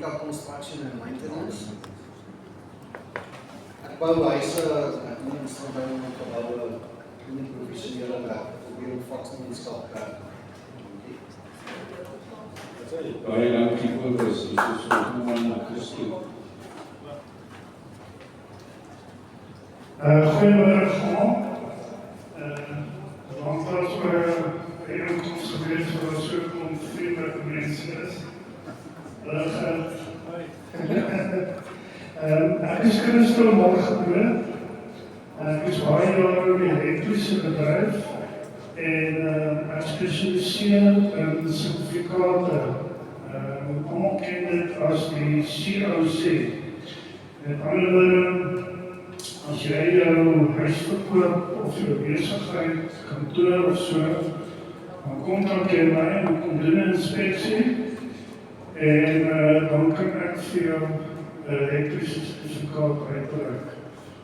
Monica Construction and Maintenance. Ek bou huise, ek doen instelling om te bou in die professionele werk, probeer om vaksmanskap werk. Baie dankie Kobus, dis so man na Christo. Goeiemiddag almal. Want as we inkomst geweest was so kom vriendelike mense is. Ek is Christo Morgenbrug. Ek is baie jare in die elektrische bedryf en ek spesialiseer in sertifikate. Almal ken dit as die COC. Met ander woorde, as jy jou huis verkoop of jou besigheid, kantoor of so, dan kontak jy my en kom doen 'n inspeksie en dan kan ek vir jou elektrische sertifikaat uitreik.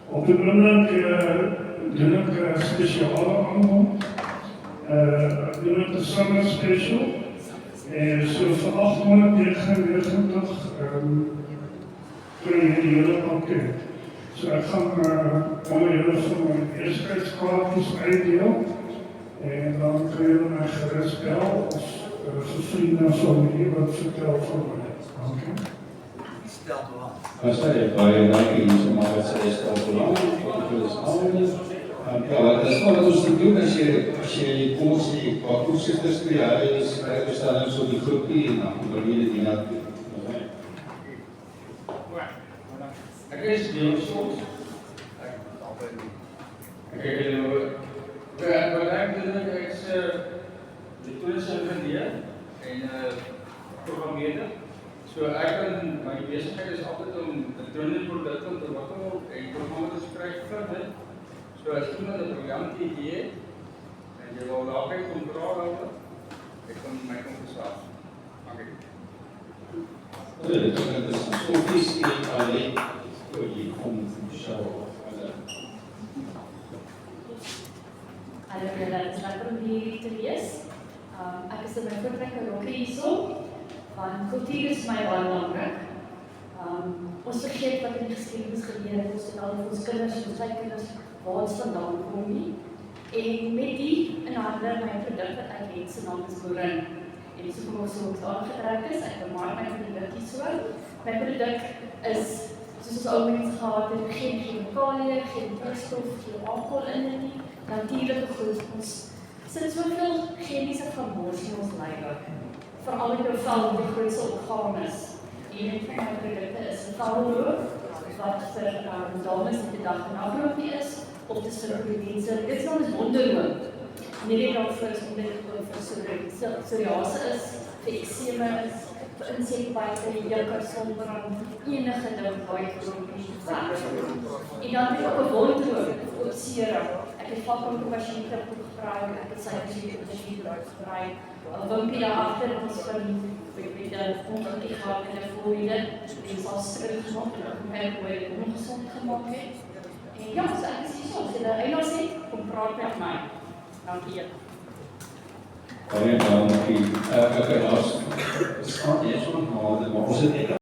Op die oomblik doen ek 'n spesiale aanbod. Ek doen dit 'n summer special en so vir R899 kry jy die hele pakket. So ek gaan alle julle van my eersheidskaartjies uitdeel en dan kan julle my gerus bel of vir vriende en familie wat vertel van my. Dankie. As jy baie dankie hier so maar wat sê is al belang, wat jy is alweer. Ja, wat is wat ons doen as jy kom ons die pakkoesisters kry, jy is vrygestelling so die groepie en dan wil jy die na Ek is Deelsoos. Ek is die toerisme ingenieur en programmeerder. So ek kan my besigheid is altyd om elektroniese produkte te ontwikkel en programme te skryf vir dit. So as iemand 'n briljante idee het en jy wil daarby kom dra daaroor, ek kan my kom geslaag. Dankie. Dit is so vies alleen jy kom show Hallo julle, dit is lekker om hier te wees. Ek is in my voortrekker Rokke hierso, want kultuur is my baie belangrik. Ons vergeet wat in die geskiedenis gebeur het, ons het al vir ons kinders en ons kleinkinders waar ons vandaan kom nie. En met die in hande my produk wat ek het, se naam is Boerin. En dis hoekom ons so aangetrek is, ek bemaak my produk hier so. My produk is soos ons ou mense gehad het, geen chemikalie, geen drukstof, geen alkohol in dit nie, natuurlike goed. Ons sit soveel chemiese vermoëns in ons lywe. Veral in jou vel, die grootste organes. Een van my produkte is 'n velroop, wat vir dames die dag en nagroepie is, of dis vir mense. Dit is naam is wonderroop. Nie net daarvoor is om dit vir psoriase is, vir ekseme is, vir insekbyte, jekker, sonbrand, enige ding waar jy geroep nie vat. En dan het ek ook 'n wondroop, ook serum. Ek het vakkankerpasiënte gebruik, ek het sypasiënte gebruik, 'n wimpie daar agter, dit is van met 'n ongeluk gehad in 'n voorwiele, die sal skrik gemaak en hoe dit ongesond gemaak het. En ja, so ek is hier so, as jy eienaars het, kom praat met my. Dankie. baie dankie. Ek het laas staan jy so maar ons het